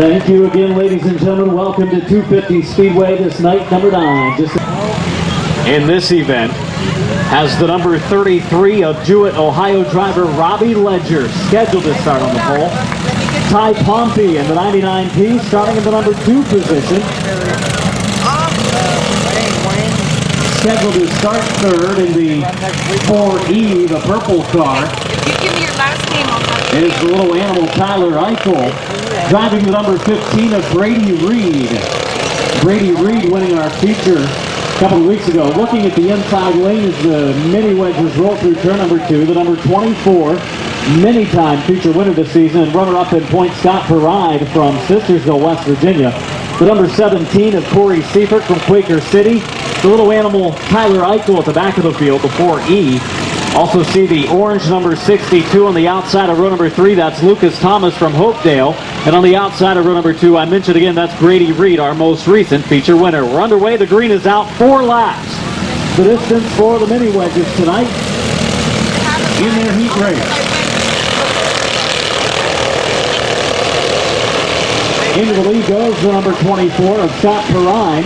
Thank you again, ladies and gentlemen. Welcome to 250 Speedway this night, number 9. In this event, has the number 33 of Jewett, Ohio driver Robbie Ledger scheduled to start on the pole. Ty Pompey in the 99P starting in the number 2 position. Scheduled to start third in the 4E, the purple car. If you give me your last name, I'll have Is the little animal Tyler Eichel, driving the number 15 of Brady Reed. Brady Reed winning our feature a couple of weeks ago. Looking at the inside lane as the mini wedges roll through turn number 2. The number 24, many-time feature winner this season and runner-up in points, Scott Perride from Sistersville, West Virginia. The number 17 of Corey Seifert from Quaker City. The little animal Tyler Eichel at the back of the field, the 4E. Also see the orange number 62 on the outside of row number 3. That's Lucas Thomas from Hopedale. And on the outside of row number 2, I mentioned again, that's Brady Reed, our most recent feature winner. We're underway. The green is out. 4 laps. The distance for the mini wedges tonight in their heat race. Into the lead goes the number 24 of Scott Perrine.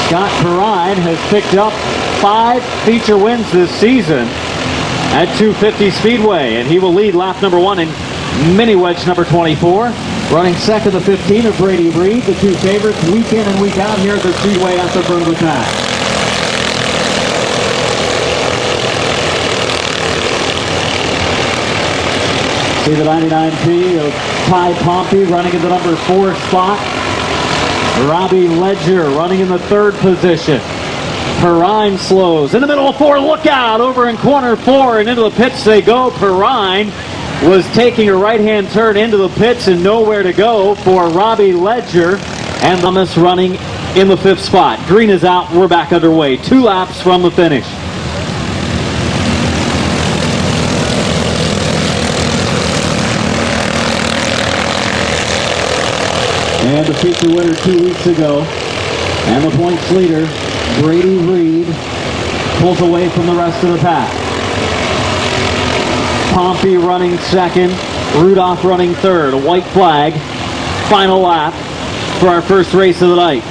Scott Perrine has picked up 5 feature wins this season at 250 Speedway, and he will lead lap number 1 in mini wedge number 24. Running second, the 15 of Brady Reed, the 2 favorites week in and week out here at the Speedway at the front of the pack. See the 99P of Ty Pompey running in the number 4 spot. Robbie Ledger running in the 3rd position. Perrine slows in the middle of 4. Look out over in corner 4 and into the pits they go. Perrine was taking a right-hand turn into the pits and nowhere to go for Robbie Ledger. And Thomas running in the 5th spot. Green is out. We're back underway. 2 laps from the finish. And the feature winner 2 weeks ago, and the points leader, Brady Reed, pulls away from the rest of the pack. Pompey running second, Rudolph running third. A white flag, final lap for our first race of the night.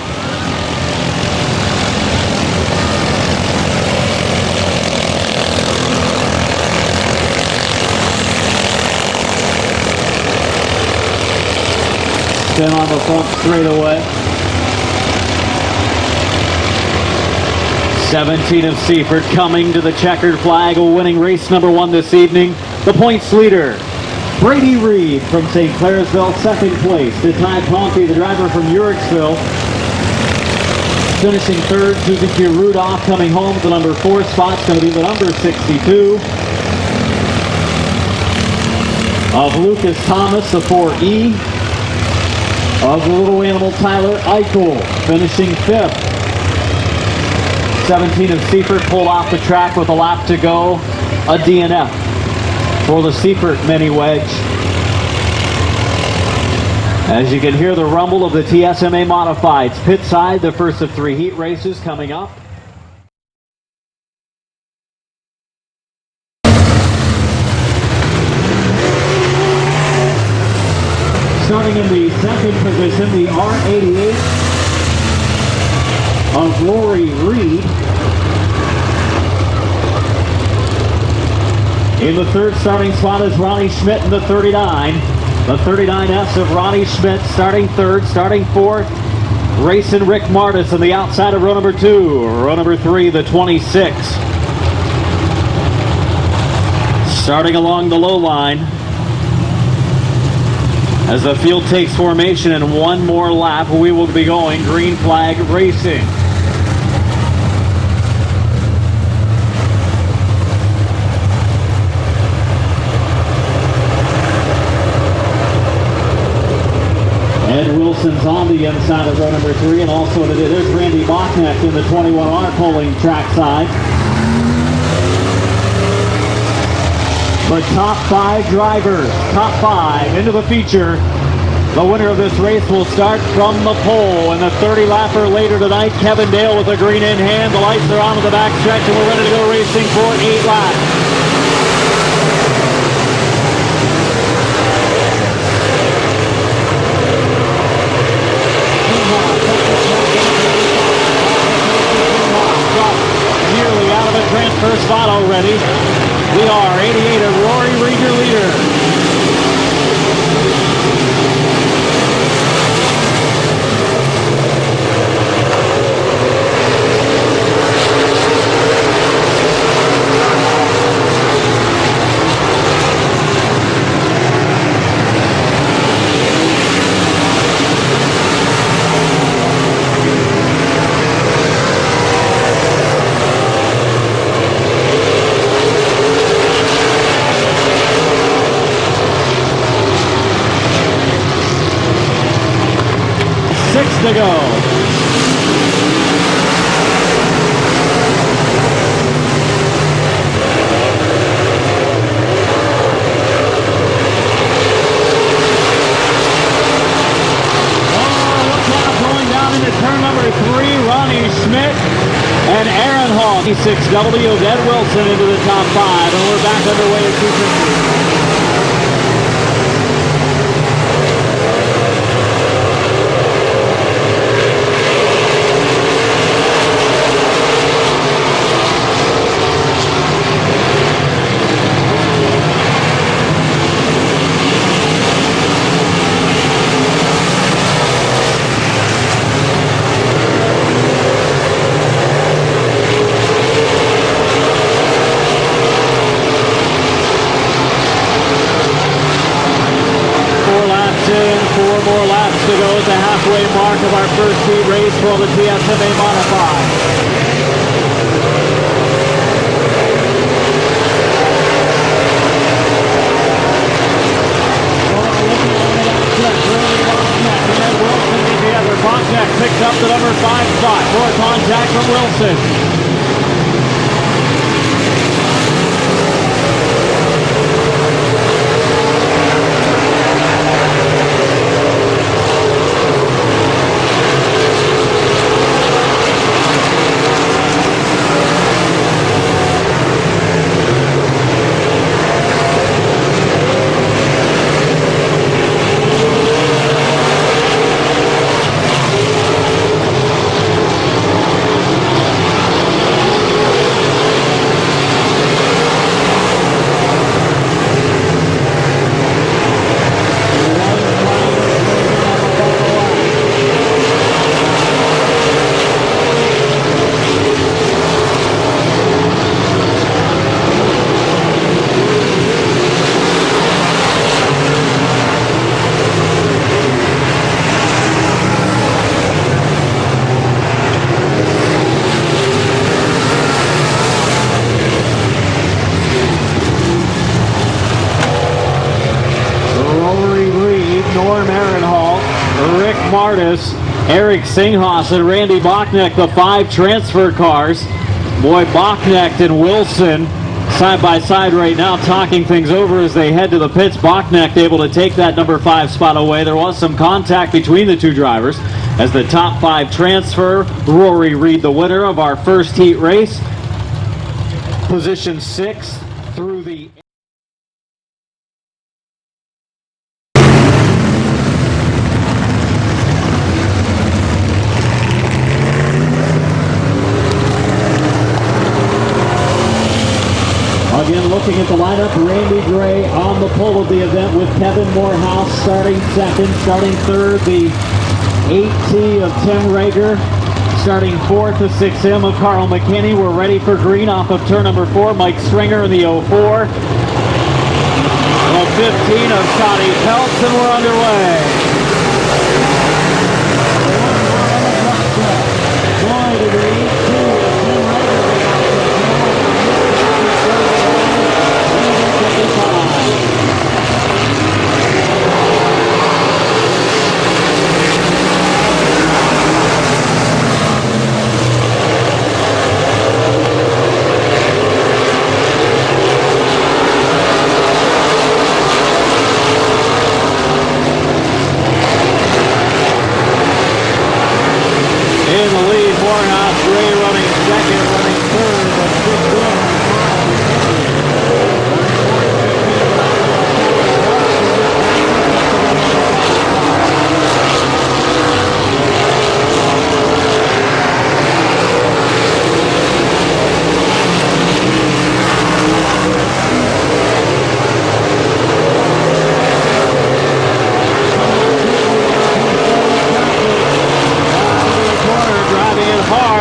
Spin on the front straightaway. 17 of Seifert coming to the checkered flag, winning race number 1 this evening. The points leader, Brady Reed from St. Clairsville, 2nd place. To Ty Pompey, the driver from Uricksville. Finishing 3rd, Suzuki Rudolph coming home. The number 4 spot's going to be the number 62 of Lucas Thomas, the 4E. Of the little animal Tyler Eichel, finishing 5th. 17 of Seifert pulled off the track with a lap to go. A DNF for the Seifert mini wedge. As you can hear the rumble of the TSMA Modifieds. Pit side, the first of 3 heat races coming up. Starting in the 2nd position, the R88 of Lori Reed. In the 3rd starting spot is Ronnie Schmidt in the 39. The 39S of Ronnie Schmidt starting 3rd, starting 4th. Racing Rick Martis on the outside of row number 2. Row number 3, the 26. Starting along the low line. As the field takes formation in 1 more lap, we will be going green flag racing. Ed Wilson's on the inside of row number 3, and also there's Randy Bachneck in the 21R pulling trackside. The top 5 drivers, top 5 into the feature. The winner of this race will start from the pole, and the 30-lapper later tonight, Kevin Dale with the green in hand. The lights are on the back stretch, and we're ready to go racing for 8 laps. to go. Into turn number 3, Ronnie Schmidt and Aaron Hall. 6W of Ed Wilson into the top 5, and we're back underway at 250. More laps to go at the halfway mark of our first heat race for the TSMA Modified. Bobcat picks up the number 5 spot. More contact from Wilson. Eric Singhas and Randy Bachnecht, the 5 transfer cars. Boy, Bachnecht and Wilson side by side right now, talking things over as they head to the pits. Bachnecht able to take that number 5 spot away. There was some contact between the two drivers as the top 5 transfer. Rory Reed, the winner of our first heat race. Position 6 through the... Again, looking at the lineup, Randy Gray on the pole of the event with Kevin Morehouse starting second. Starting third, the 8T of Tim Rager. Starting fourth, the 6M of Carl McKinney. We're ready for green off of turn number 4. Mike Stringer in the 04. The 15 of Scotty Peltz, and we're underway.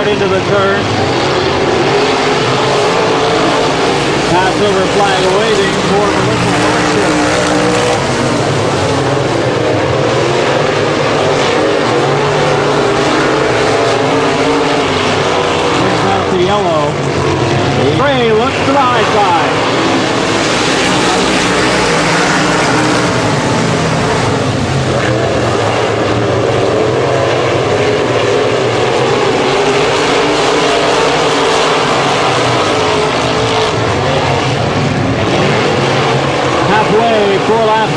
Into the turn. Passover flag waving for Melissa Marshall. Brings out the yellow. Gray looks to the high side.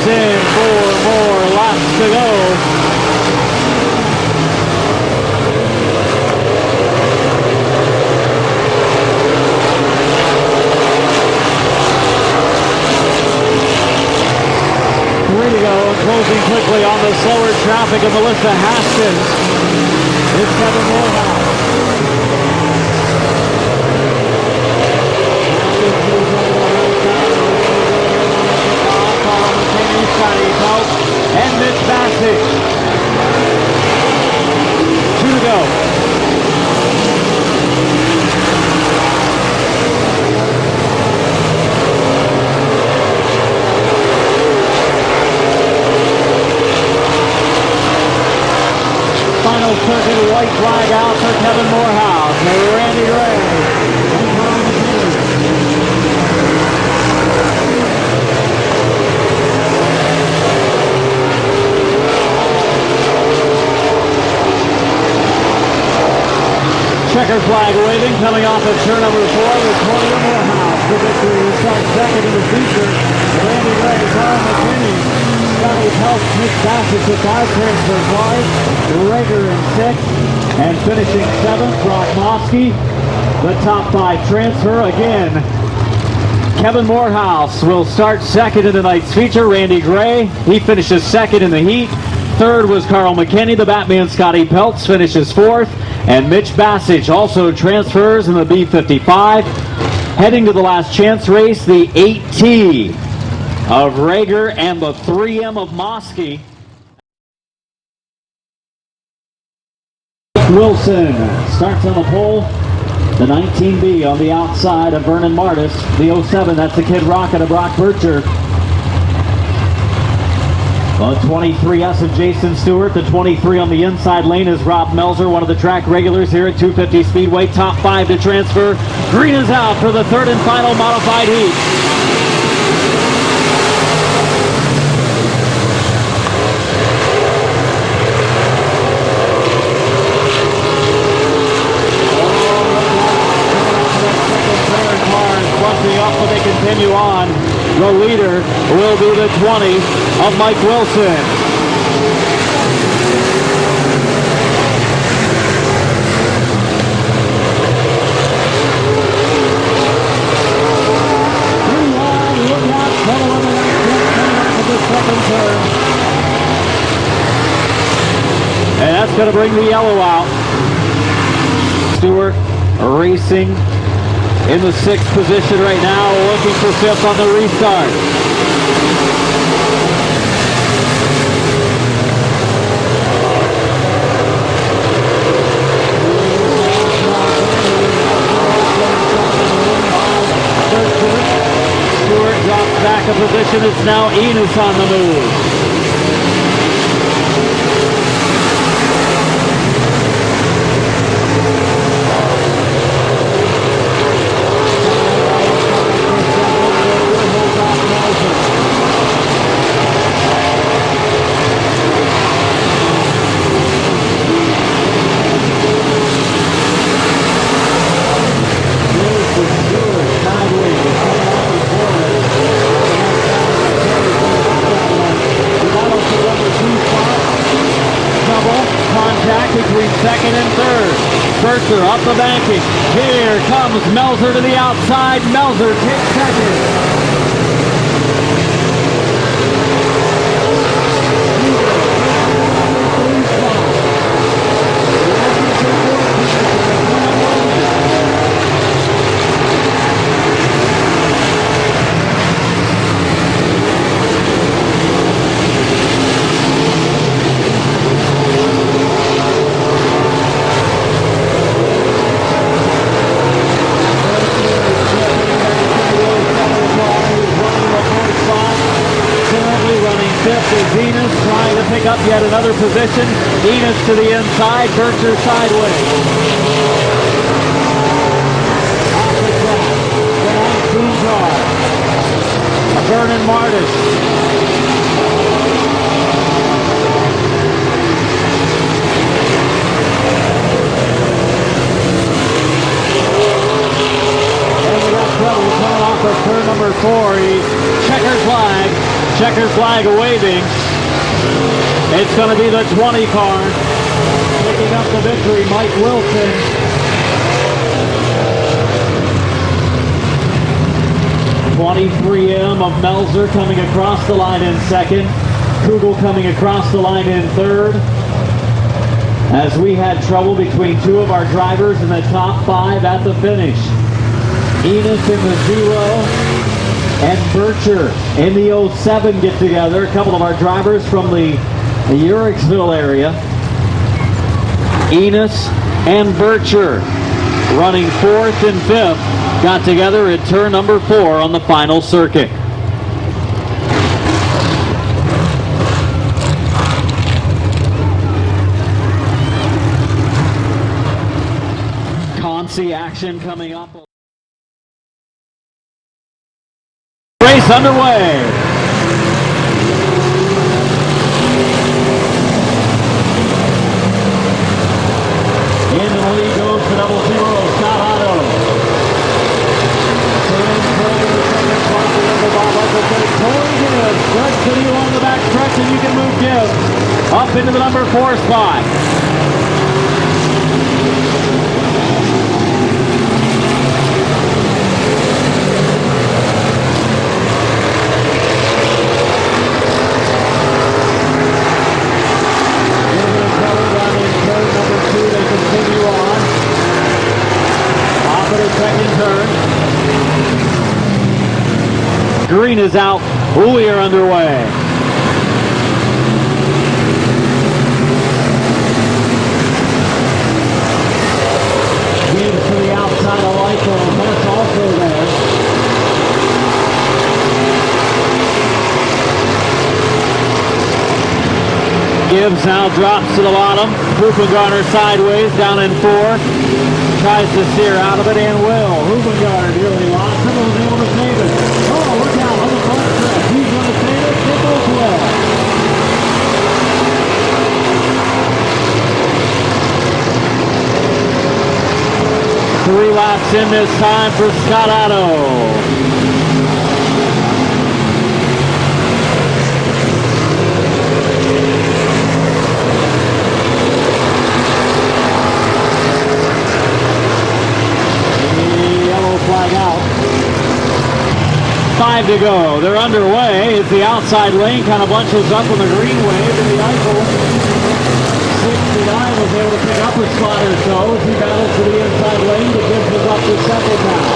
Jumps in, 4 more laps to go. Closing quickly on the slower traffic of Melissa Haskins. It's Kevin Morehouse. And Mid-Vid. 2 to go. Final circuit, white flag out for Kevin Morehouse. Randy Gray. Checker flag waving, coming off of turn number 4 with 20 Morehouse. For victory, he starts second in the feature. Randy Gray, Carl McKinney, Scotty Peltz, Nick Bassett to 5 transfer cars. Rager in 6th, and finishing 7th, Brock Mosky. The top 5 transfer again. Kevin Morehouse will start second in tonight's feature. Randy Gray, he finishes second in the heat. Third was Carl McKinney. The Batman Scotty Peltz finishes 4th. And Mitch Bassage also transfers in the B55. Heading to the last chance race, the 8T of Rager and the 3M of Mosky. Wilson starts on the pole. The 19B on the outside of Vernon Martis. The 07, that's the Kid Rocket of Brock Bircher. The 23S of Jason Stewart. The 23 on the inside lane is Rob Melzer, one of the track regulars here at 250 Speedway. Top 5 to transfer. Green is out for the third and final modified heat. Up, but they continue on. The leader will be the 20 of Mike Wilson. And that's going to bring the yellow out. Stewart racing in the 6th position right now, looking for 5th on the restart. Stewart drops back a position. It's now Enos on the move. Between second and third. Bircher up the banking. Here comes Melzer to the outside. Melzer takes second. Enos trying to pick up yet another position. Enos to the inside, Bircher sideways. Off the track, the 19 car. Vernon Martis. And we got trouble coming off of turn number 4. Checker flag waving. It's going to be the 20 car. Picking up the victory, Mike Wilson. .23M of Melzer coming across the line in second. Kugel coming across the line in third. As we had trouble between two of our drivers in the top 5 at the finish. Enos in the 0 and Bircher in the 07 get together. A couple of our drivers from the Uricksville area. Enos and Bircher running 4th and 5th got together at turn number 4 on the final circuit. Consi action coming up. Race underway. In the lead goes the 00, Scott Otto. Greg City along the back stretch, and you can move Gibbs up into the number 4 spot. Green is out. We are underway. Gibbs to the outside of Eichel. That's also there. Gibbs now drops to the bottom. Hoopengarner sideways down in 4. Tries to steer out of it and will. Hoopengarner nearly lost him and was able to save it. Oh, look out on the front stretch. He's going to save it. It goes well. Three laps in this time for Scott Otto. 5 to go. They're underway as the outside lane kind of bunches up on the greenway to the Eichel. 69 was able to pick up a spot or so as he battles to the inside lane, but Gibbs is up to second now.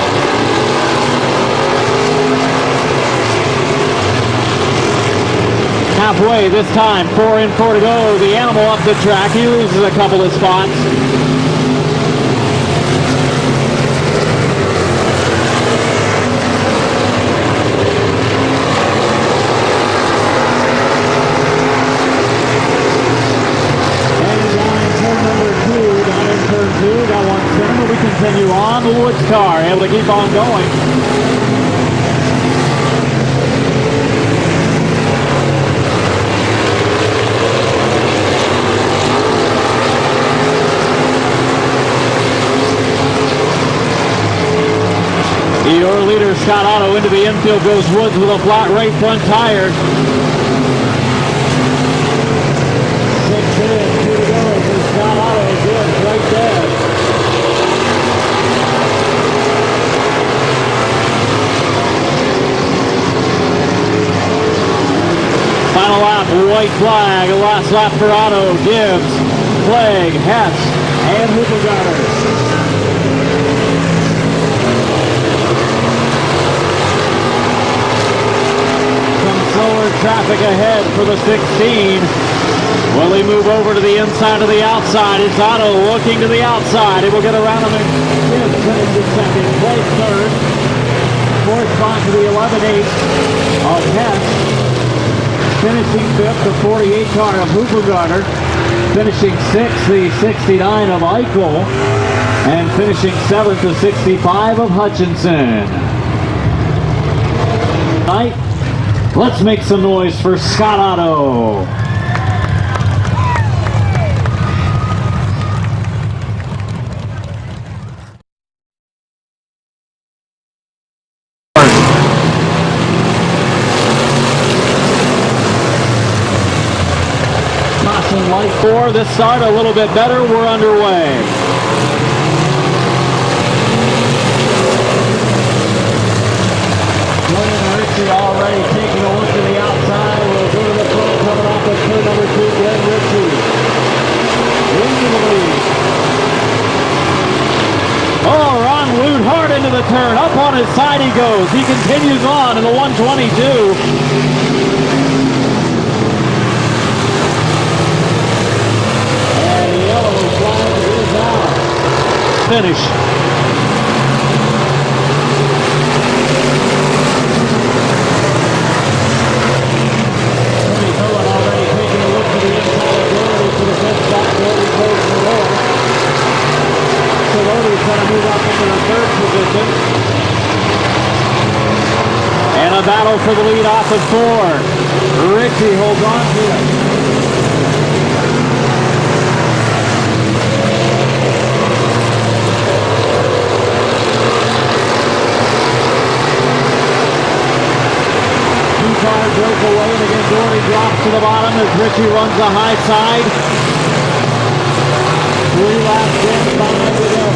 Halfway this time, 4 in, 4 to go. The animal up the track. He loses a couple of spots. Continue on the Woods car, able to keep on going. Your leader, Scott Otto, into the infield goes Woods with a flat right front tire. 6 in, 2 to go for Scott Otto. Good, right there. Final lap, white flag, last lap for Otto, Gibbs, Clegg, Hess, and Hoopengarner. Some slower traffic ahead for the 16. Will he move over to the inside of the outside? It's Otto looking to the outside. He will get around him and Gibbs into second, Clegg third. 4th spot to the 11-8 of Hess. Finishing 5th, the 48 car of Hoopengarner. Finishing 6th, the 69 of Eichel. And finishing 7th, the 65 of Hutchinson. Tonight, let's make some noise for Scott Otto. doesn't like for this start a little bit better. We're underway. Glenn and Richie already taking a look to the outside. We'll go to the front, coming off of turn number 2, Glenn Richie. Into the lead. Oh, Ron Lude hard into the turn. Up on his side he goes. He continues on in the 122. And the yellow flag is out. Finish. Tony Cohen already taking a look to the inside of Doherty to the fifth spot. Doherty goes to the door. Doherty's going to move up into the third position. And a battle for the lead off of 4. Richie holds on to it. Car broke away, and again Doherty drops to the bottom as Richie runs the high side. 3 laps in, 5 to go.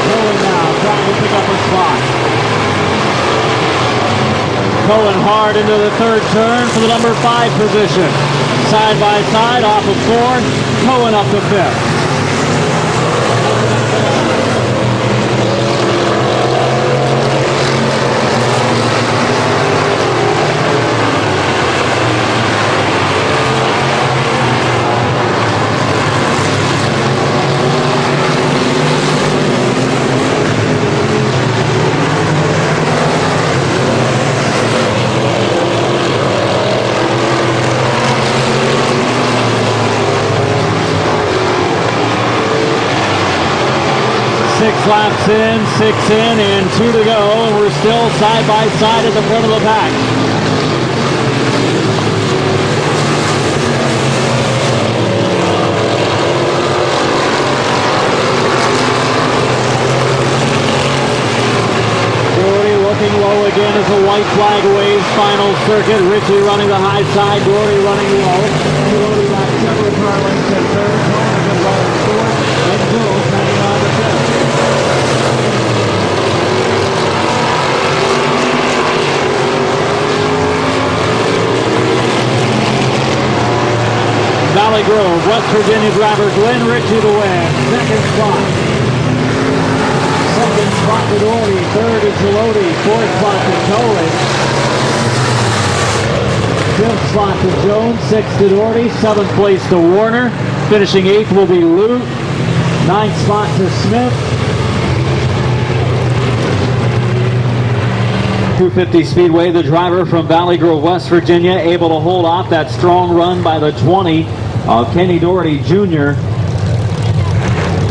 Cohen now trying to pick up a spot. Cohen hard into the third turn for the number 5 position. Side by side off of 4, Cohen up to 5th. 6 laps in, 6 in, and 2 to go, and we're still side by side at the front of the pack. Doherty looking low again as the white flag waves. Final circuit. Richie running the high side, Doherty running low. Doherty back several car lengths at third. Cohen is well in fourth, and Jules hanging on to fifth. Valley Grove, West Virginia driver Glenn Richie to win. Second spot. Second spot to Doherty. Third is Gelodi. Fourth spot to Cohen. Fifth spot to Jones. Sixth to Doherty. Seventh place to Warner. Finishing 8th will be Lute. Ninth spot to Smith. 250 Speedway, the driver from Valley Grove, West Virginia, able to hold off that strong run by the 20 of Kenny Doherty Jr.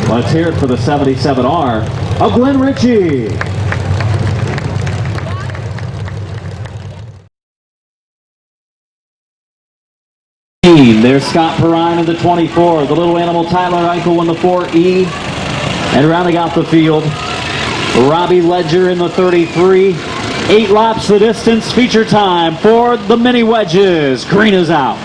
Let's hear it for the 77R of Glenn Richie. There's Scott Perrine in the 24. The little animal Tyler Eichel in the 4E. And rounding out the field, Robbie Ledger in the 33. 8 laps the distance. Feature time for the mini wedges. Green is out.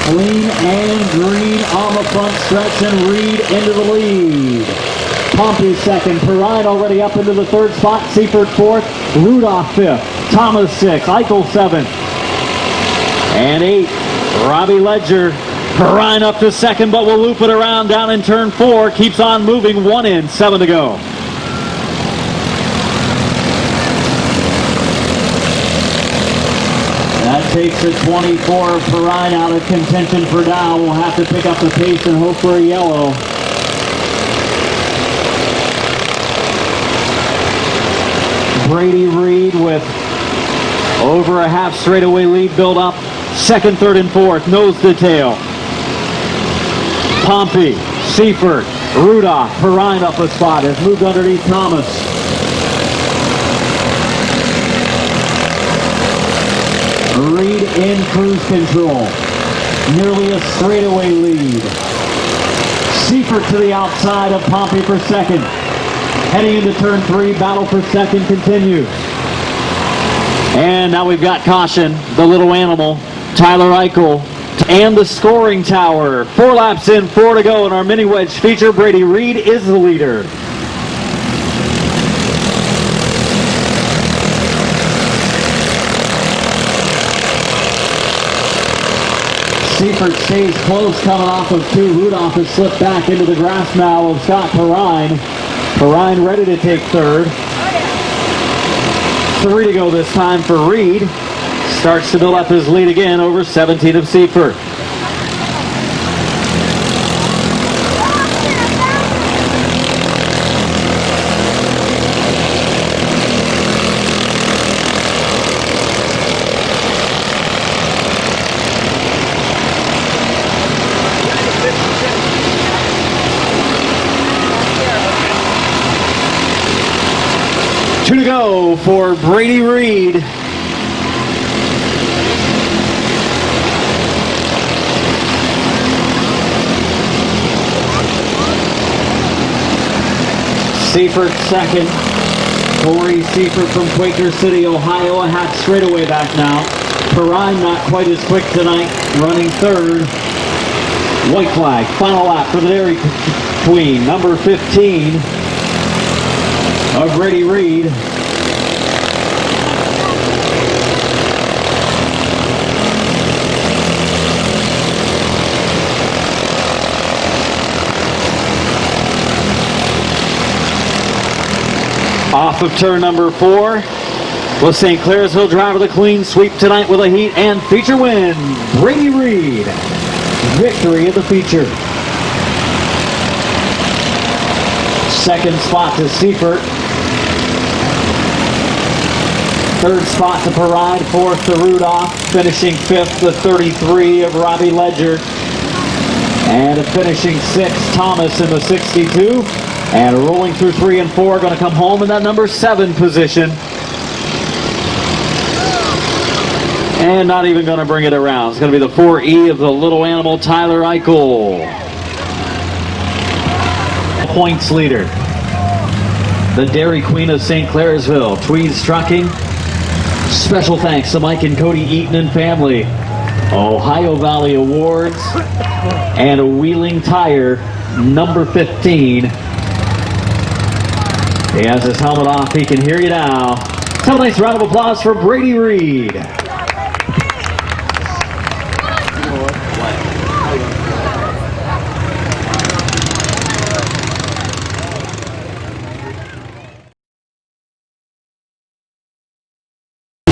Clean and green on the front stretch, and Reed into the lead. Pompey second, Perrine already up into the third spot, Seifert fourth, Rudolph fifth, Thomas sixth, Eichel seventh, and 8th, Robbie Ledger. Perrine up to second, but will loop it around down in turn 4, keeps on moving, 1 in, 7 to go. That takes the 24 of Perrine out of contention for now. We'll have to pick up the pace and hope for a yellow. Brady Reed with over a half straightaway lead build up. Second, third, and fourth, nose to tail. Pompey, Seifert, Rudolph, Perrine up a spot, has moved underneath Thomas. Reed in cruise control. nearly a straightaway lead. Seifert to the outside of Pompey for second. Heading into turn 3, battle for second continues. And now we've got caution, the little animal, Tyler Eichel, and the scoring tower. 4 laps in, 4 to go in our mini wedge feature. Brady Reed is the leader. Seifert stays close coming off of 2. Rudolph has slipped back into the grass now of Scott Perrine. Perrine ready to take third. 3 to go this time for Reed. Starts to build up his lead again over 17 of Seifert. Two to go for Brady Reed. Seifert second. Corey Seifert from Quaker City, Ohio, a half straightaway back now. Perrine not quite as quick tonight, running third. White flag, final lap for the Dairy Queen, number 15 of Brady Reed. Off of turn number 4, will St. Clairsville driver the clean sweep tonight with a heat and feature win. Brady Reed, victory of the feature. Second spot to Seifert. Third spot to Perrine, fourth to Rudolph, finishing fifth the 33 of Robbie Ledger. And a finishing sixth, Thomas in the 62. And rolling through 3 and 4, going to come home in that number 7 position. And not even going to bring it around. It's going to be the 4E of the little animal, Tyler Eichel. Points leader, the Dairy Queen of St. Clairsville, Tweeds Trucking. Special thanks to Mike and Cody Eaton and family. Ohio Valley Awards. And a Wheeling Tire, number 15. He has his helmet off. He can hear you now. Have a nice round of applause for Brady Reed.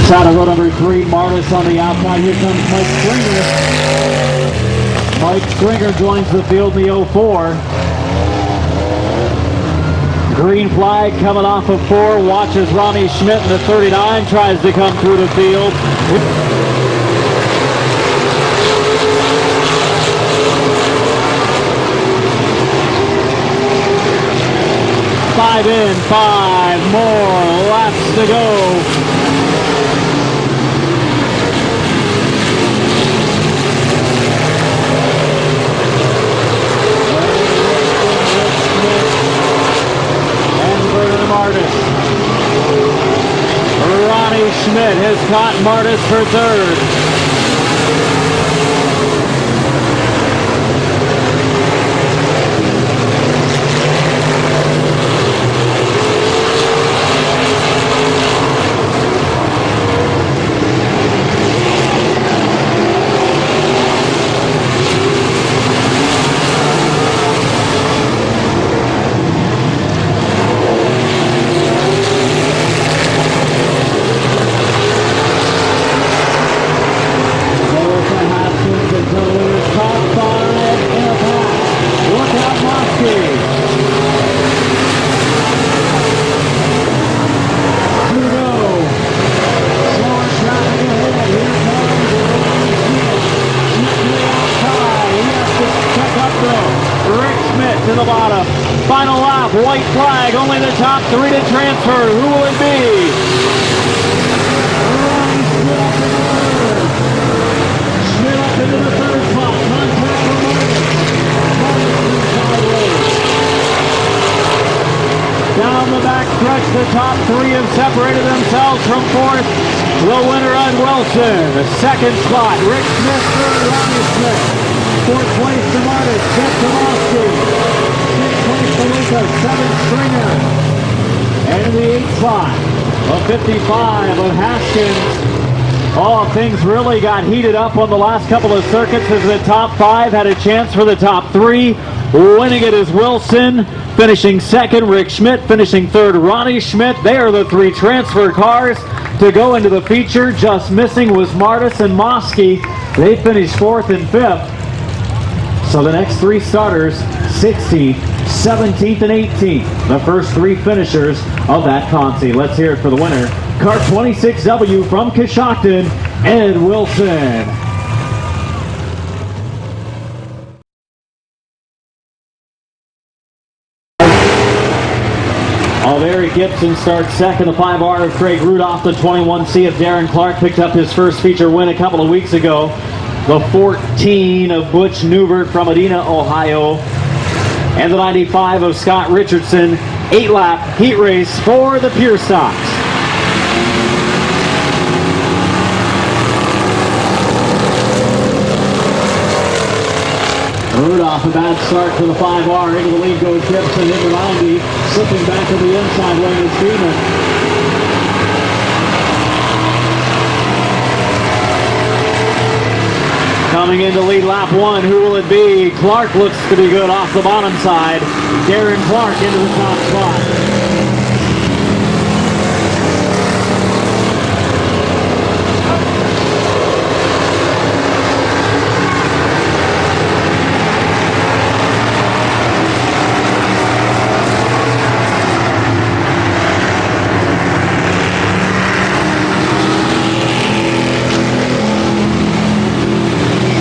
Out of row number 3, Martis on the outside. Here comes Mike Stringer. Mike Stringer joins the field in the 04. Green flag coming off of 4. Watches Ronnie Schmidt in the 39. Tries to come through the field. 5 in, 5 more laps to go. Ronnie Schmidt has caught Martis for third. To the bottom. Final lap, white flag, only the top 3 to transfer. Who will it be? Schmidt up into the third spot. top three have separated themselves from fourth. The winner, Ed Wilson. The second spot, Rick Smith, third, Ronnie Smith. Fourth place to Martis, fifth to Mosky. Sixth place to Lucas, seventh Stringer. And in the eighth spot, a 55 of Haskins. Oh, things really got heated up on the last couple of circuits as the top five had a chance for the top three. Winning it is Wilson, finishing second, Rick Schmidt, finishing third, Ronnie Schmidt. They are the three transfer cars to go into the feature. Just missing was Martis and Mosky. They finished fourth and fifth. So the next three starters, 16th, 17th, and 18th, the first three finishers of that Conti. Let's hear it for the winner. Car 26W from Coshocton, Ed Wilson. Eric Gibson starts second. The 5R of Craig Rudolph. The 21C of Darren Clark picked up his first feature win a couple of weeks ago. The 14 of Butch Newbert from Medina, Ohio. And the 95 of Scott Richardson. 8-lap heat race for the Pure Stocks. Rudolph, a bad start for the 5R. Into the lead goes Gibson, into 90. Slipping back to the inside lane is Beeman. Coming into lead lap one, who will it be? Clark looks to be good off the bottom side. Darren Clark into the top spot.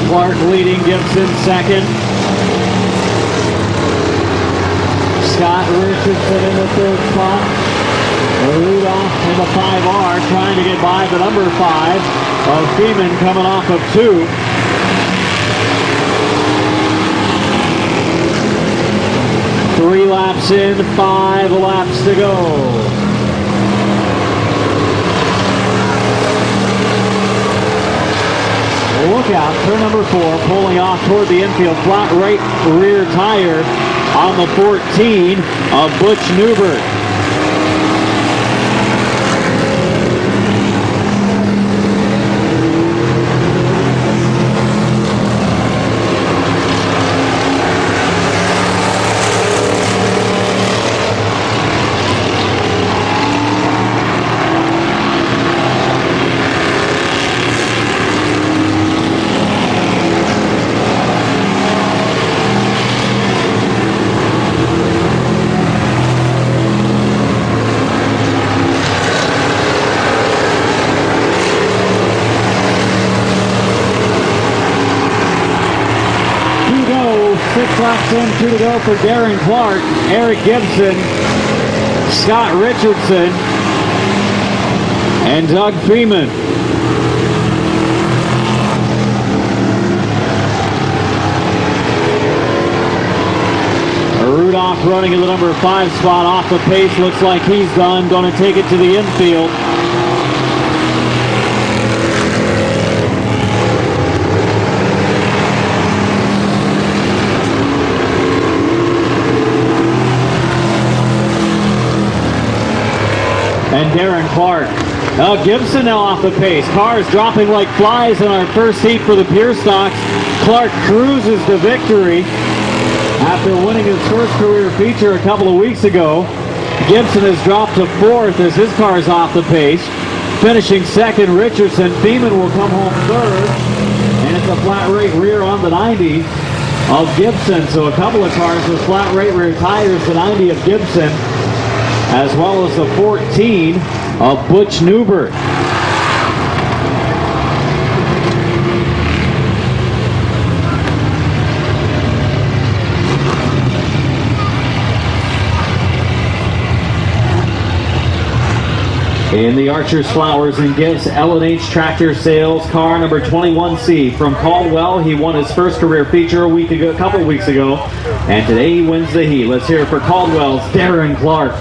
Clark leading Gibson second. Scott Richardson in the third spot. Rudolph in the 5R trying to get by the number 5 of Beeman coming off of 2. Three laps in, 5 laps to go. Look out, turn number 4, pulling off toward the infield, flat right rear tire on the 14 of Butch Newbert. Laps in, 2 to go for Darren Clark, Eric Gibson, Scott Richardson, and Doug Freeman. Rudolph running in the number 5 spot off the pace. Looks like he's done. Going to take it to the infield. And Darren Clark. Now Gibson now off the pace. Cars dropping like flies in our first heat for the Pure Stocks. Clark cruises to victory after winning his first career feature a couple of weeks ago. Gibson has dropped to 4th as his car is off the pace. Finishing second, Richardson. Beeman will come home 3rd. And it's a flat rate rear on the 90 of Gibson. So a couple of cars with flat rate rear tires, the 90 of Gibson, as well as the 14 of Butch Newbert. In the Archer's Flowers and Gifts L&H Tractor Sales, car number 21C from Caldwell. He won his first career feature a couple of weeks ago, and today he wins the heat. Let's hear it for Caldwell's Darren Clark.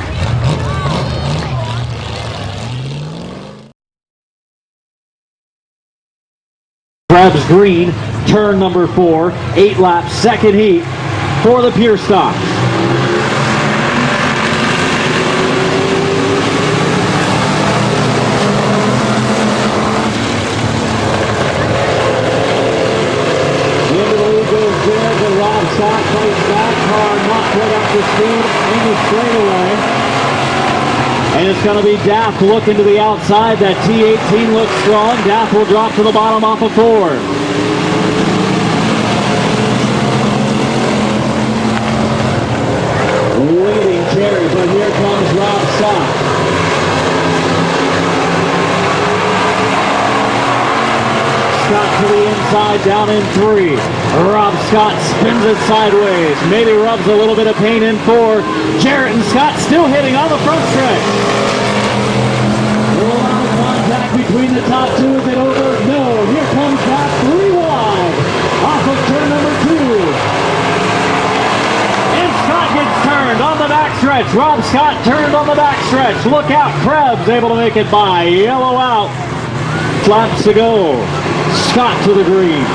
Krebs green, turn number 4, 8 laps, second heat for the Pure Stock. Into the lead goes Jared, but Rob Scott fights back, car not quite up to speed in the straightaway. And it's going to be Daft looking to the outside. That T18 looks strong. Daft will drop to the bottom off of 4. Leading Terry, but here comes Rob Scott. Scott to the inside, down in 3. Rob Scott spins it sideways. Maybe rubs a little bit of paint in 4. Jarrett and Scott still hitting on the front stretch. A lot of contact between the top two. Is it over? No. Here comes Scott 3 wide off of turn number 2. And Scott gets turned on the backstretch. Rob Scott turned on the backstretch. Look out. Krebs able to make it by. Yellow out. Laps to go. Scott to the green.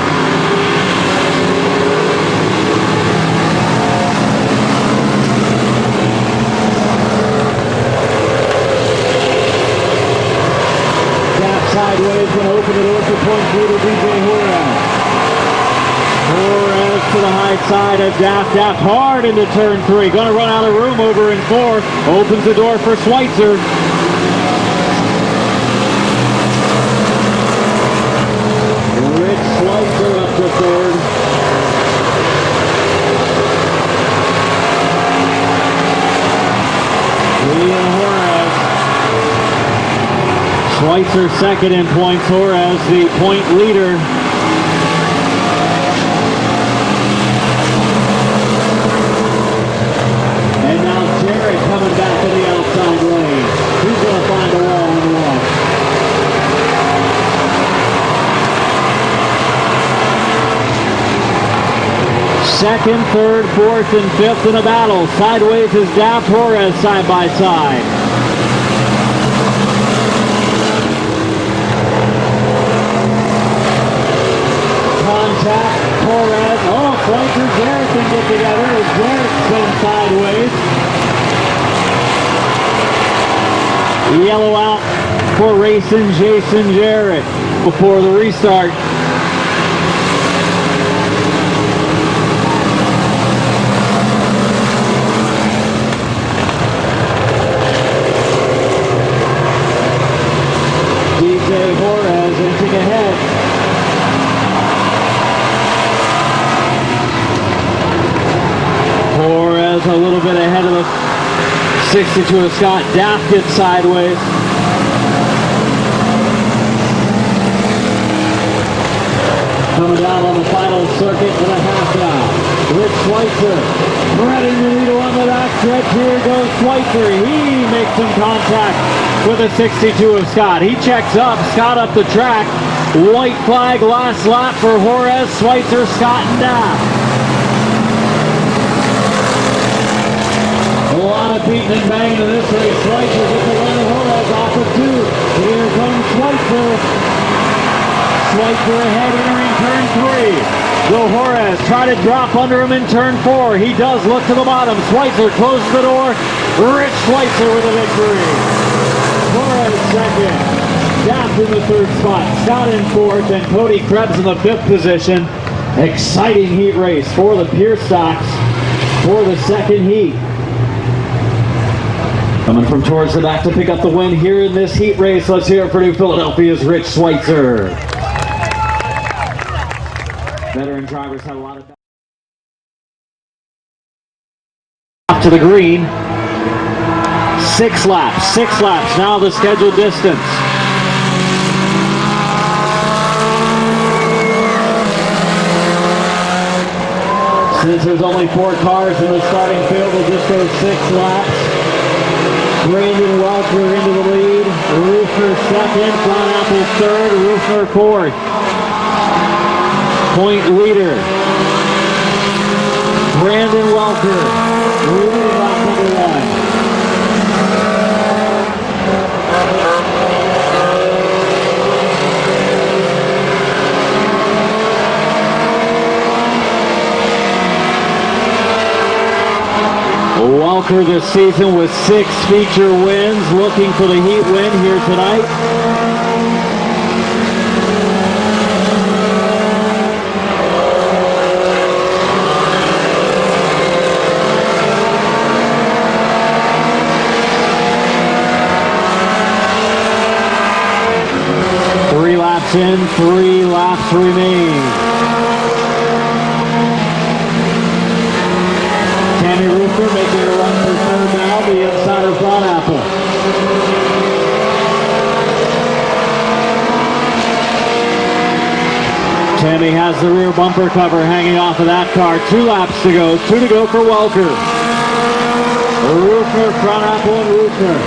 Sideways, going to open the door for point leader DJ Horan. Horan to the high side of Daft. Daft hard into turn 3. Going to run out of room over in 4. Opens the door for Schweitzer. Rich Schweitzer up to 3rd. Leon Horace. Schweitzer second in points. Horace the point leader. And now Jared coming back to the outside lane. He's going to find a wall on the wall. Second, third, fourth, and fifth in a battle. Sideways is Daft, Horace side by side. Contact, Horace. Oh, Schweitzer, Jarrett can get together as Jarrett spins sideways. Yellow out for racing Jason Jarrett before the restart. DJ Horace inching ahead. Horace a little bit ahead of the 62 of Scott. Daft gets sideways. Coming down on the final circuit with a half down. Rich Schweitzer threading the needle on the back stretch. Here goes Schweitzer. He makes some contact with a 62 of Scott. He checks up. Scott up the track. White flag last lap for Horace, Schweitzer, Scott, and Daft. A lot of beating and banging in this race. Schweitzer gets the run of Horace off of 2. Here comes Schweitzer. Schweitzer ahead entering turn 3. Will Horace try to drop under him in turn 4. He does look to the bottom. Schweitzer closes the door. Rich Schweitzer with a victory. Horace second. Daft in the 3rd spot. Scott in 4th and Cody Krebs in the 5th position. Exciting heat race for the Pure Stocks for the 2nd heat. Coming from towards the back to pick up the win here in this heat race. Let's hear it for New Philadelphia's Rich Schweitzer. Veteran drivers had a lot of to the green. 6 laps. Now the scheduled distance. Since there's only 4 cars in the starting field, we'll just go 6 laps. Brandon Welker into the lead. Roofer second. John Apple third. Roofer fourth. Point leader. Brandon Welker. Leading lap number 1. Welker this season with 6 feature wins, looking for the heat win here tonight. In 3 laps remain. Tammy Roofer making a run for third now, the inside of Front Apple. Tammy has the rear bumper cover hanging off of that car. 2 laps to go, 2 to go for Welker. Roofer, Front Apple, and Roofer.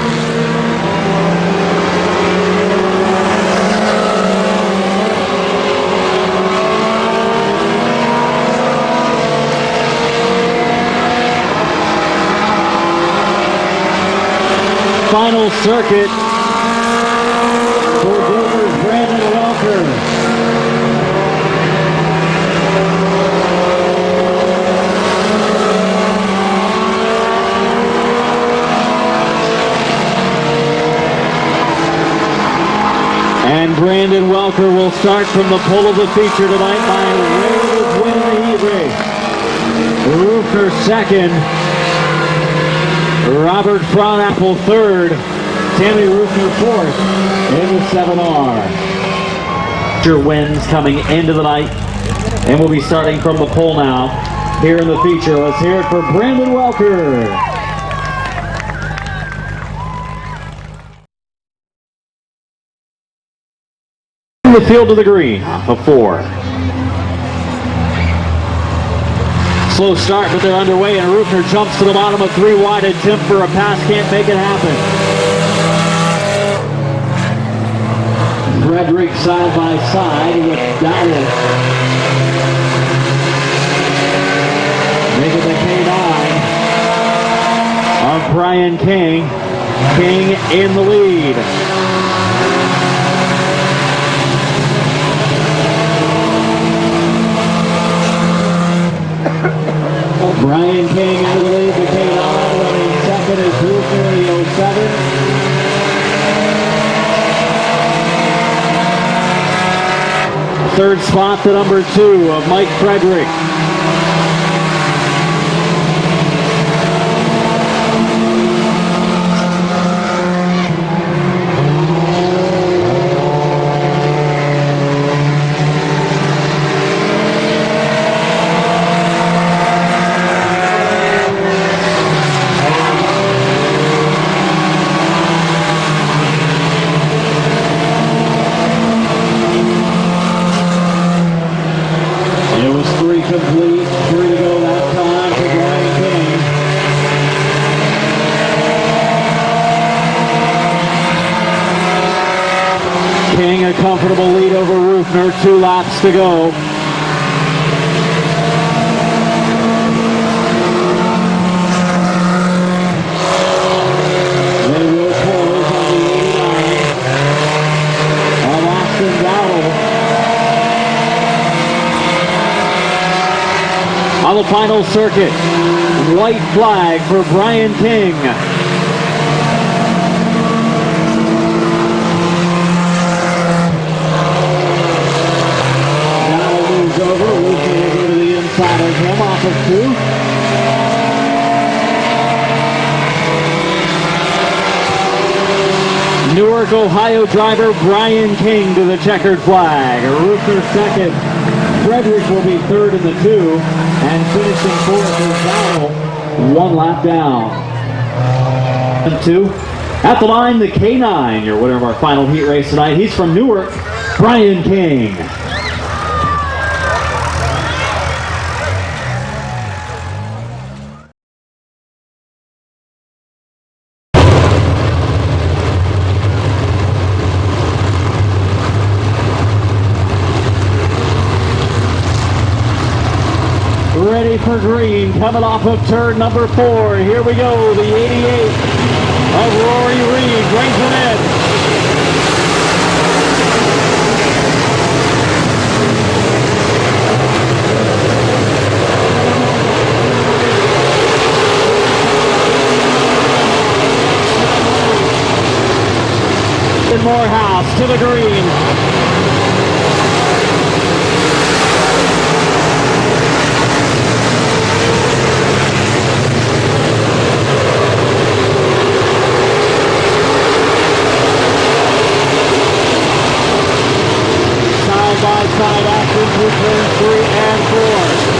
Final circuit for Dover's Brandon Welker. And Brandon Welker will start from the pole of the feature tonight by way of winning the heat race. Roofer second. Robert Front-Apple third, Tammy Roofer fourth in the 7R. Wins coming into the night, and we'll be starting from the pole now. Here in the feature, let's hear it for Brandon Welker. The field to the green, of 4. Slow start, but they're underway, and Rufner jumps to the bottom of 3 wide. Attempt for a pass, can't make it happen. Frederick side by side with Dowell. Making the K9 of Brian King. King in the lead. Brian King into the lead, the K9, running second is Roofer in the 07. Third spot, the number 2 of Mike Frederick. Complete, 3 to go that time for Brian King. King a comfortable lead over Rufner, 2 laps to go. They will close on the 89 of Austin Dowell. On the final circuit, white flag for Brian King. Now moves over, Lucy will go to the inside of him off of 2. Newark, Ohio driver Brian King to the checkered flag. Roofer second. Frederick will be third in the 2, and finishing fourth is Dowell, 1 lap down. And 2. At the line, the K9, your winner of our final heat race tonight. He's from Newark, Brian King. Ready for green, coming off of turn number 4. Here we go, the 88 of Rory Reed brings it in. Morehouse to the green. Side action through turns 3 and 4.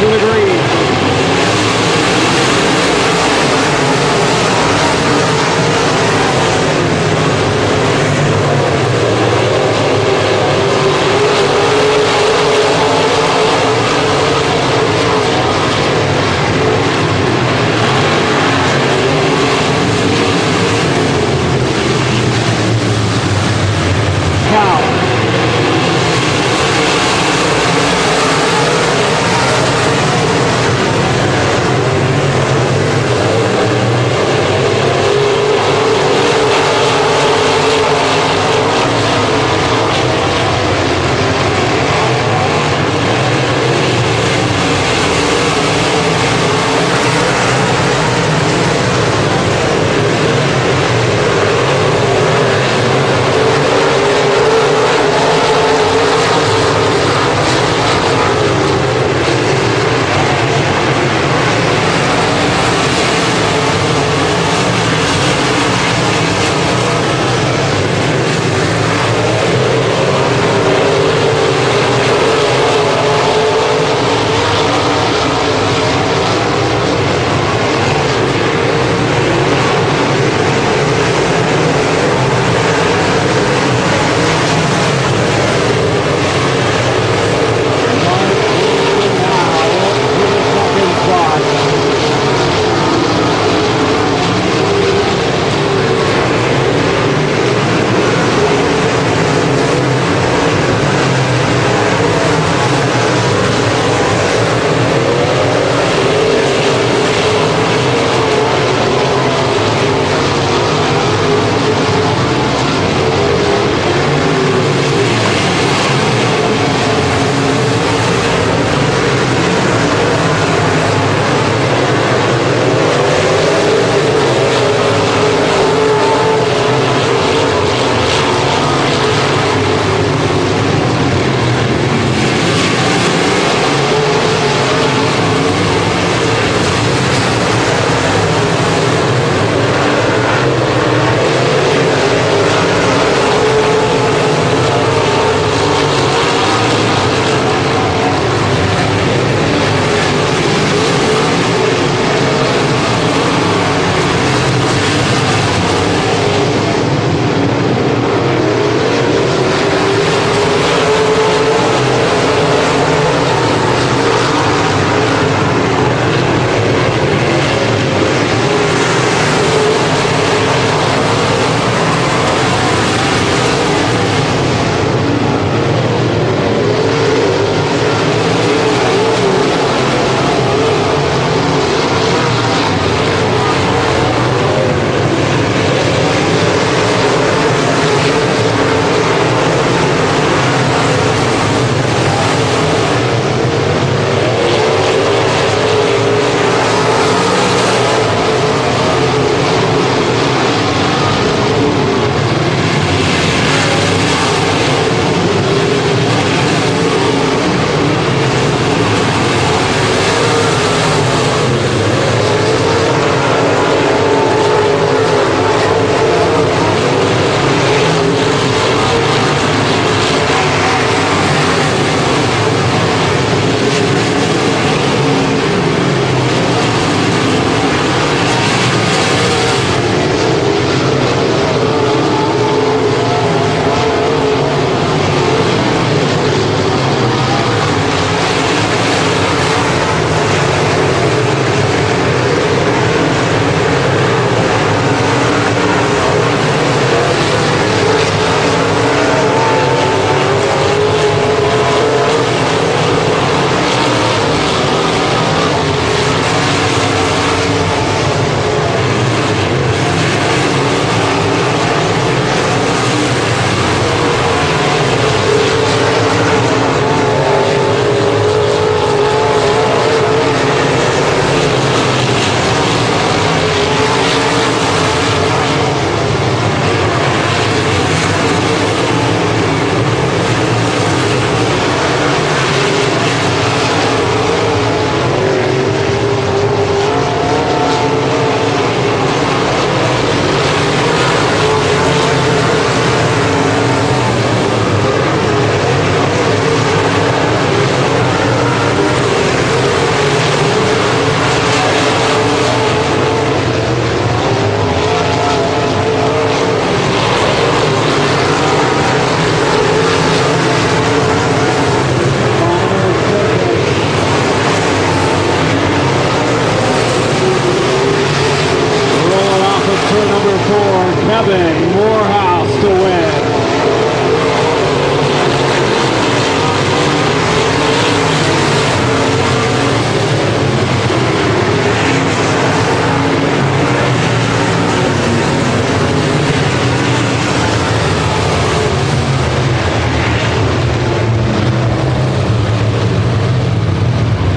to the green.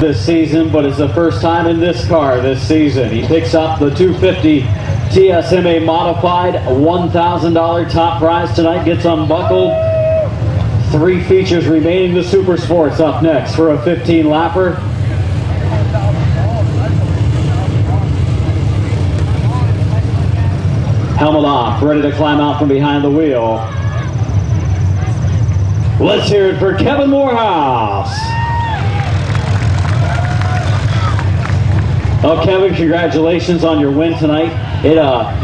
this season, but it's the first time in this car this season. He picks up the 250 TSMA Modified, $1,000 top prize tonight, gets unbuckled. 3 features remaining. The Super Sports up next for a 15-lapper. Helmet off, ready to climb out from behind the wheel. Let's hear it for Kevin Morehouse. Well, Kevin, congratulations on your win tonight. It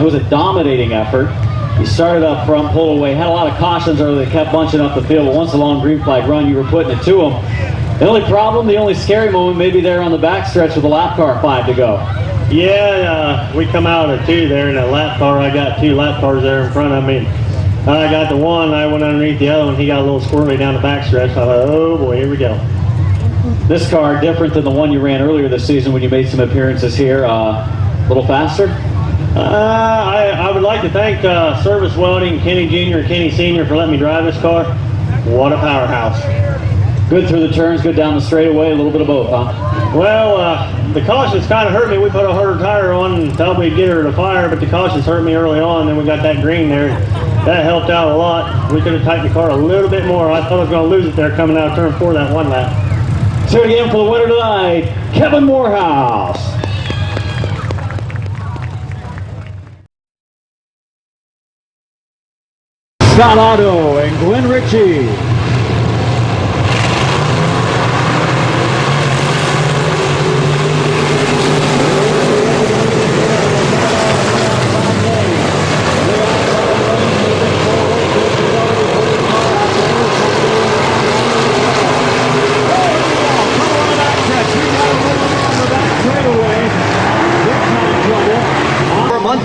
was a dominating effort. You started up front, pulled away, had a lot of cautions early that kept bunching up the field, but once the long green flag run, you were putting it to them. The only problem, the only scary moment, maybe there on the backstretch with the lap car 5 to go. Yeah, we come out at 2 there in that lap car. I got 2 lap cars there in front of me. I got the one, I went underneath the other one. He got a little squirrely down the backstretch. I thought, oh boy, here we go. This car, different than the one you ran earlier this season when you made some appearances here, a little faster? I would like to thank Service Welding, Kenny Jr. and Kenny Sr. for letting me drive this car. What a powerhouse. Good through the turns, good down the straightaway, a little bit of both, huh? Well, the cautions kind of hurt me. We put a harder tire on and thought we'd get her to fire, but the cautions hurt me early on. Then we got that green there. That helped out a lot. We could have tightened the car a little bit more. I thought I was going to lose it there coming out of turn 4 that one lap. So again for the winner tonight, Kevin Morehouse. Scott Otto and Glenn Ritchie.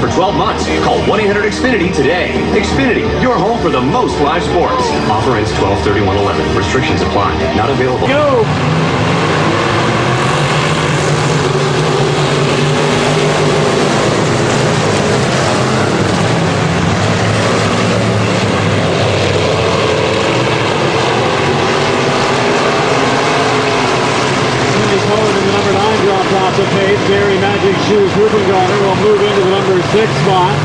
For 12 months, call 1-800-XFINITY today. Xfinity, your home for the most live sports. Offer ends 12/31/11. Restrictions apply. Not available. Go! Off the pace, Barry Magic Shoes Rubengarter will move into the number 6 spot.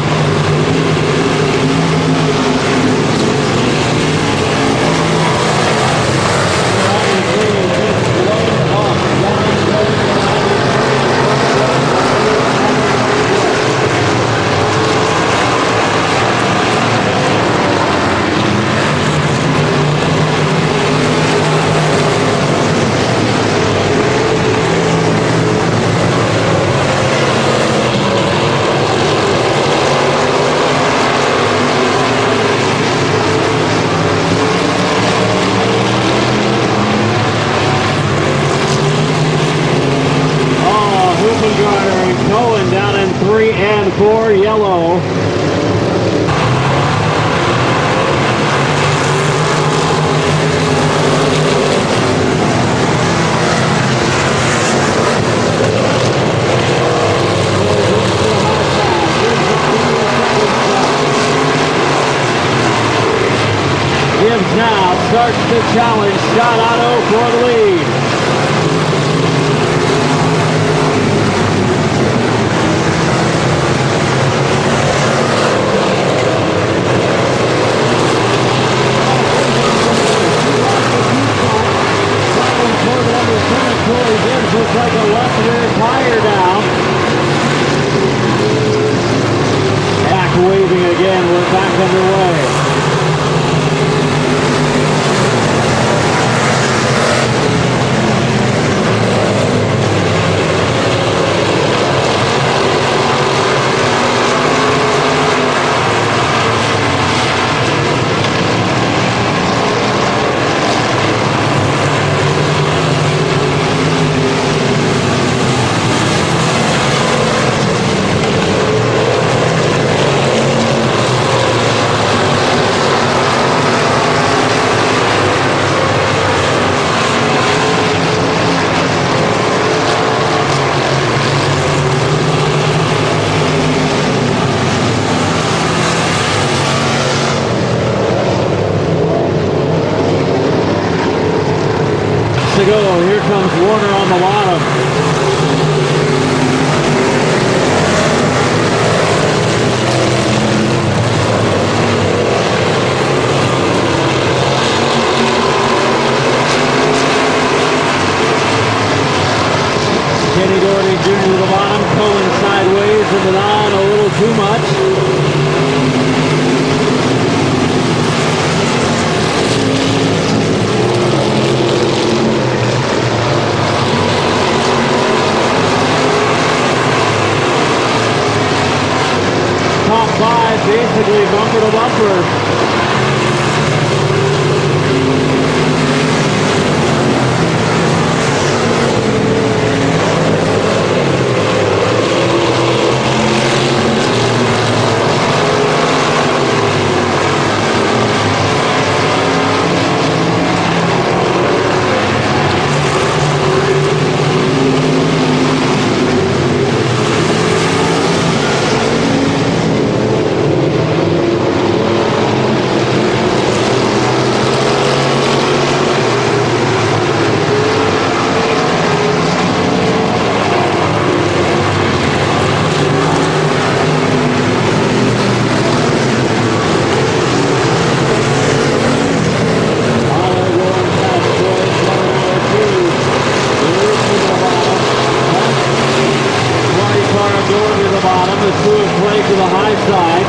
Cohen down in 3 and 4, yellow. Gibbs now starts to challenge Scott Otto for the lead. Looks like a left rear tire down. Back waving again. We're back underway. To go. Here comes Warner on the bottom. Kenny Doherty Jr. to the bottom, pulling sideways and it on a little too much. Top five, basically bumper to bumper. To the high side.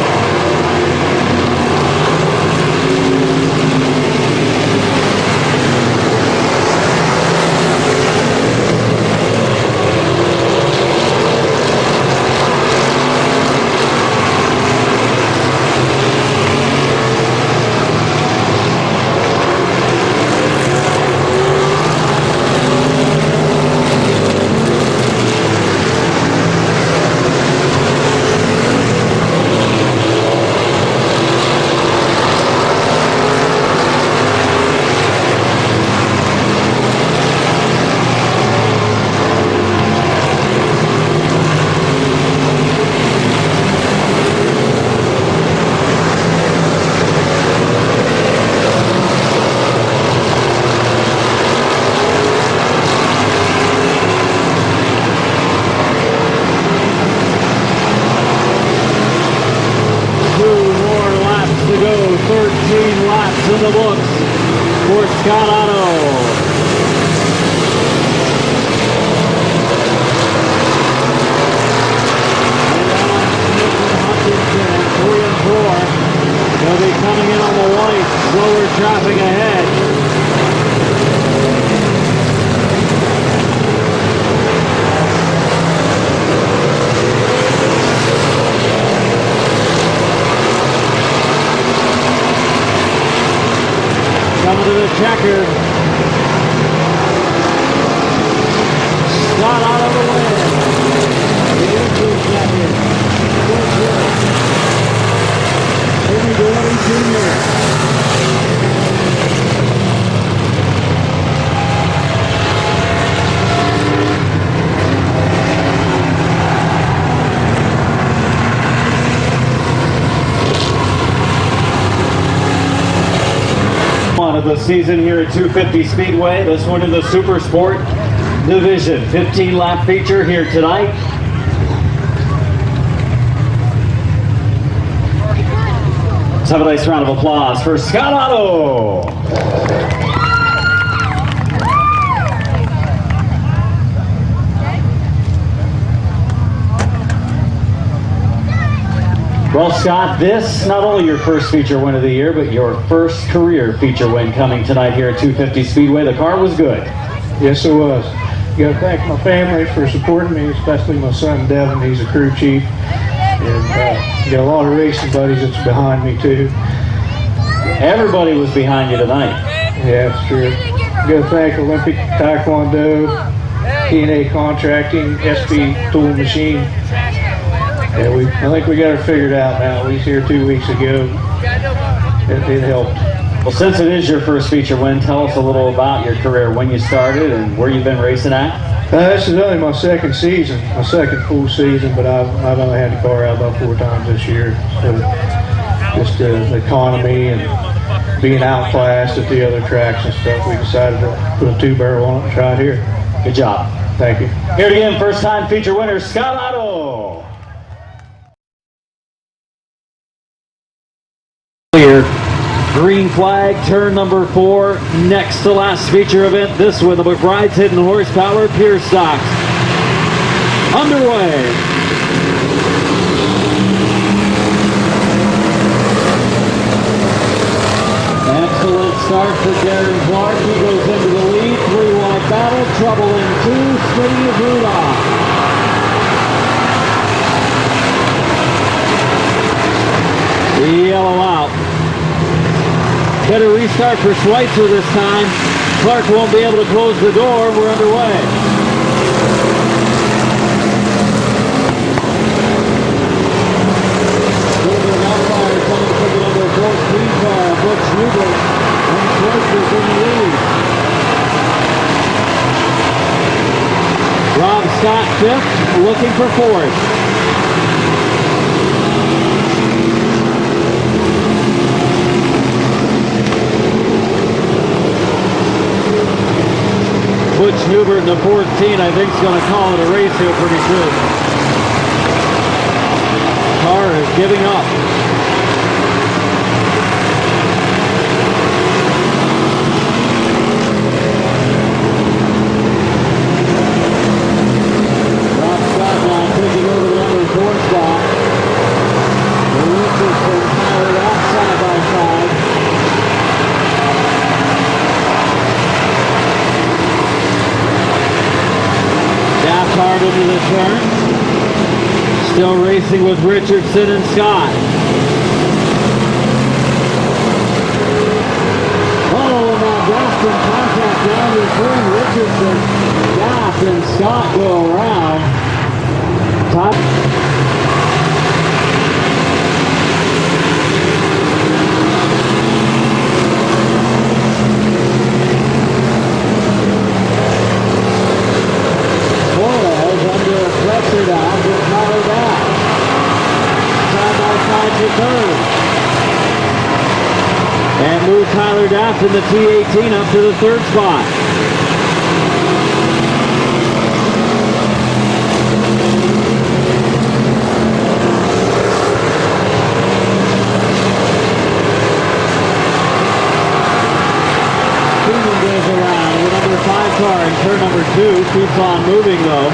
In the books for Scott Otto. And 3 and 4. They'll be coming in on the white, slower traffic ahead. Coming to the checker. Scott out of the way. The entry checker. Kenny Doherty Jr. Of the season here at 250 Speedway. This one in the Super Sport Division. 15-lap feature here tonight. Let's have a nice round of applause for Scott Otto. Well, Scott, this not only your first feature win of the year, but your first career feature win coming tonight here at 250 Speedway. The car was good. Yes, it was. Got to thank my family for supporting me, especially my son Devin. He's a crew chief, and got a lot of racing buddies that's behind me too. Everybody was behind you tonight. Yeah, that's true. Got to thank Olympic Taekwondo, T&A Contracting, SB Tool Machine. Yeah, I think we got it figured out now. We was here 2 weeks ago. It helped. Well, since it is your first feature win, tell us a little about your career, when you started and where you've been racing at. This is only my second season, my second full season, but I've only had the car out about 4 times this year. So just the economy and being outclassed at the other tracks and stuff, we decided to put a 2-barrel on it and try it here. Good job. Thank you. Here it again, first time feature winner, Scott Otto. Clear. Green flag, turn number 4, next to last feature event. This one, the McBride's Hidden Horsepower Pure Stocks. Underway. Excellent start for Darren Clark. He goes into the lead. 3 wide battle. Trouble in 2. Smitty Rudolph. Yellow out. Better restart for Schweitzer this time. Clark won't be able to close the door. We're underway. A little bit of outfire coming from the number 14 car, Butch Hubert, and Schweitzer's in the lead. Rob Scott 5th, looking for 4th. Butch Hubert in the 14, I think, is going to call it a race here pretty soon. Car is giving up. Rob Scott now taking over the number 4 spot. The Lucas and Tyler out side by side. Hard into the turn. Still racing with Richardson and Scott. Oh, now Gaston contact down between Richardson. Gas and Scott go around. Top. And move Tyler Daft in the T18 up to the 3rd spot. Freeman goes around with number 5 car in turn number 2. Keeps on moving though.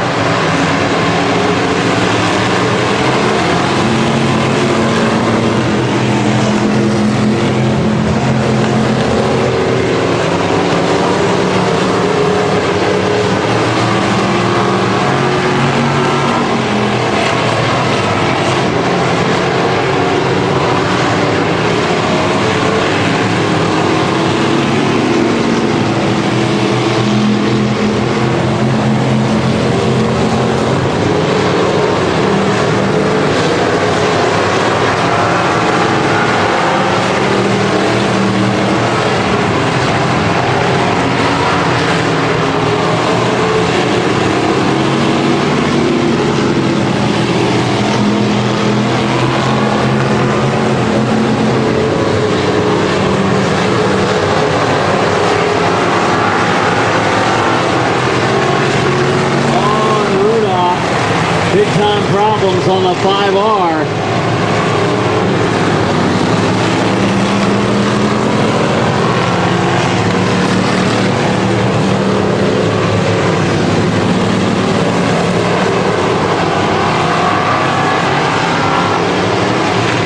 Big-time problems on the 5R.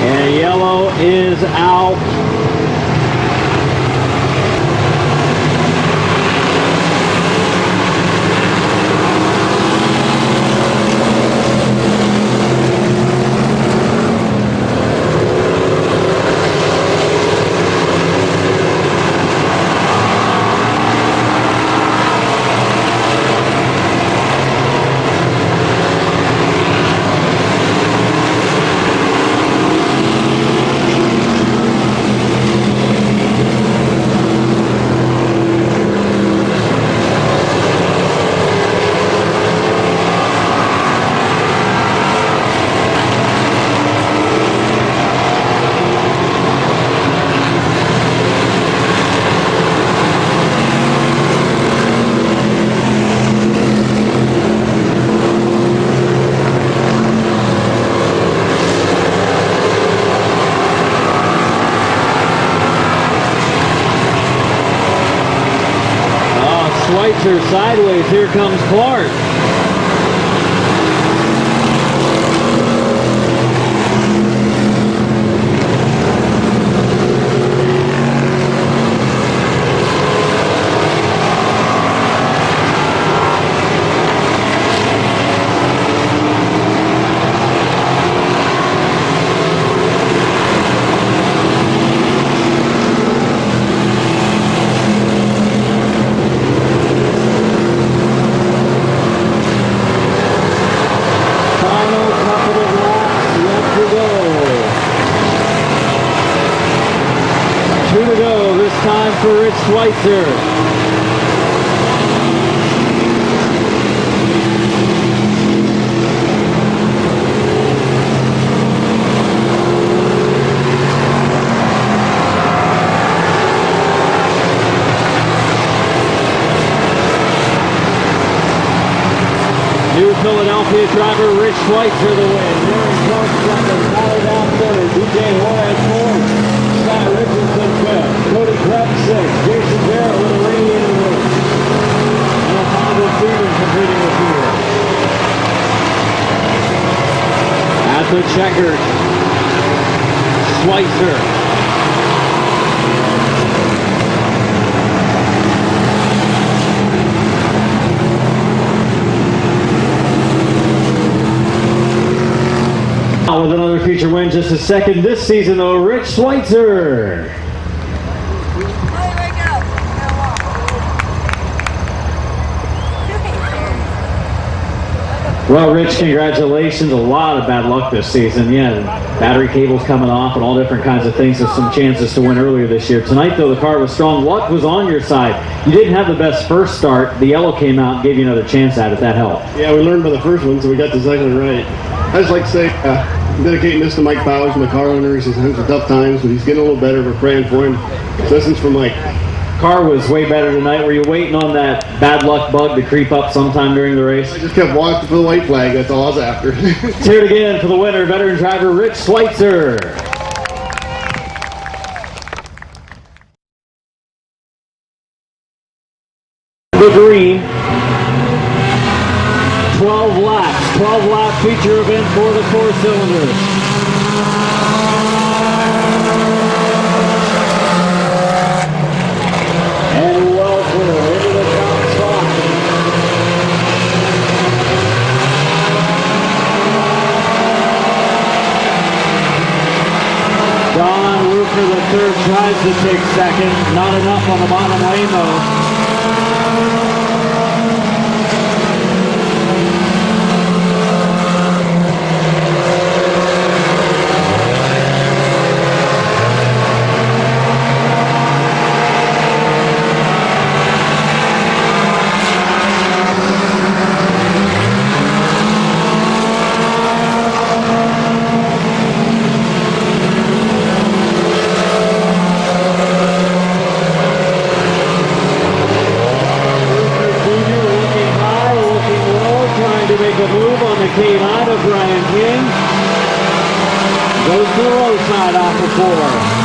And yellow is out. Schweitzer sideways. Here comes Clark. Time for Rich Schweitzer. New Philadelphia driver Rich Schweitzer the win. Aaron Clark second, Tyler down third, DJ Juarez fourth, Scott Richardson fifth, Cody Krebs sixth, Jason Barrett with a radiator race, and Alfonso Stevens completing the field. At the checkered, Schweitzer. With another feature win, just a second this season though, Rich Schweitzer. Well, Rich, congratulations. A lot of bad luck this season. Yeah, battery cables coming off and all different kinds of things with some chances to win earlier this year. Tonight, though, the car was strong. Luck was on your side. You didn't have the best first start. The yellow came out and gave you another chance at it. That helped. Yeah, we learned by the first one, so we got the second one right. I just like to say, dedicating this to Mike Powers, my car owner. He's had some tough times, but he's getting a little better. We're praying for him. So this is for Mike. Car was way better tonight. Were you waiting on that bad luck bug to creep up sometime during the race? I just kept walking for the white flag. That's all I was after. Let's hear it again for the winner, veteran driver Rich Schweitzer. The green. 12 laps. 12 lap feature event for the 4-cylinders. And well through into the top spot. Don Roofer the third tries to take second. Not enough on the bottom lane though. K9 of Brian King. Goes to the low side off the 4.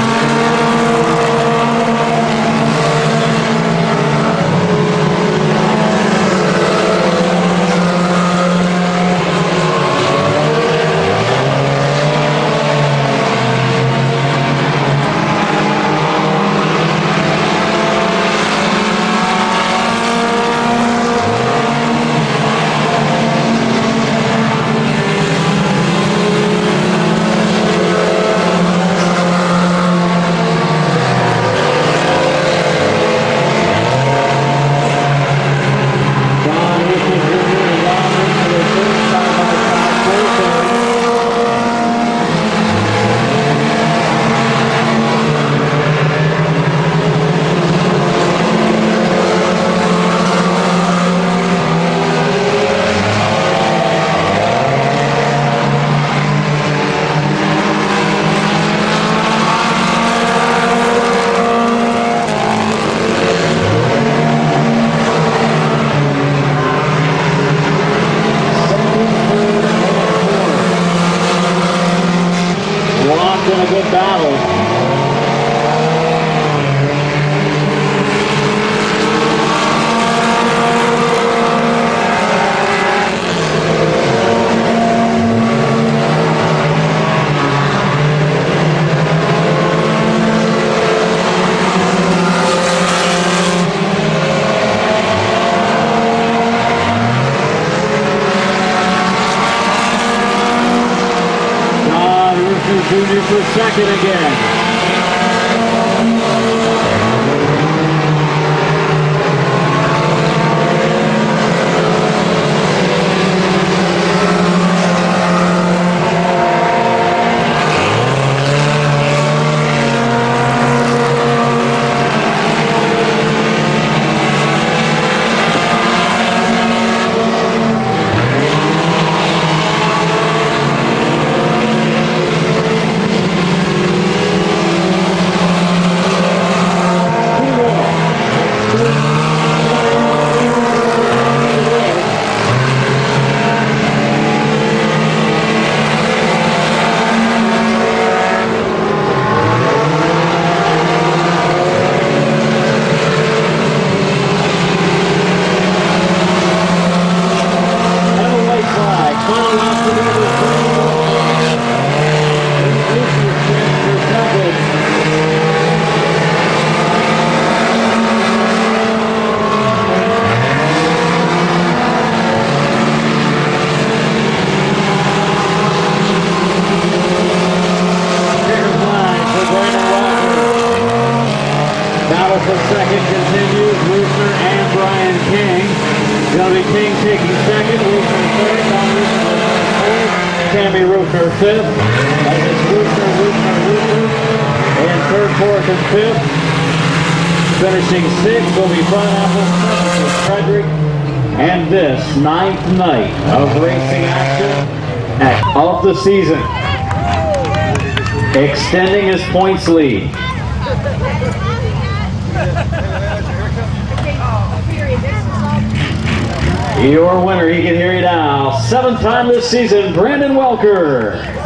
for second again. For second continues, Rooster and Brian King. Gonna be King taking second, Rooster third, Don Rooster fourth, Tammy Rooster fifth. As it's Rooster, and third, fourth, and fifth. Finishing sixth will be Pineapple, seventh is Frederick. And this ninth night of racing action of the season, extending his points lead. Your winner, he can hear you now. 7th time this season, Brandon Welker.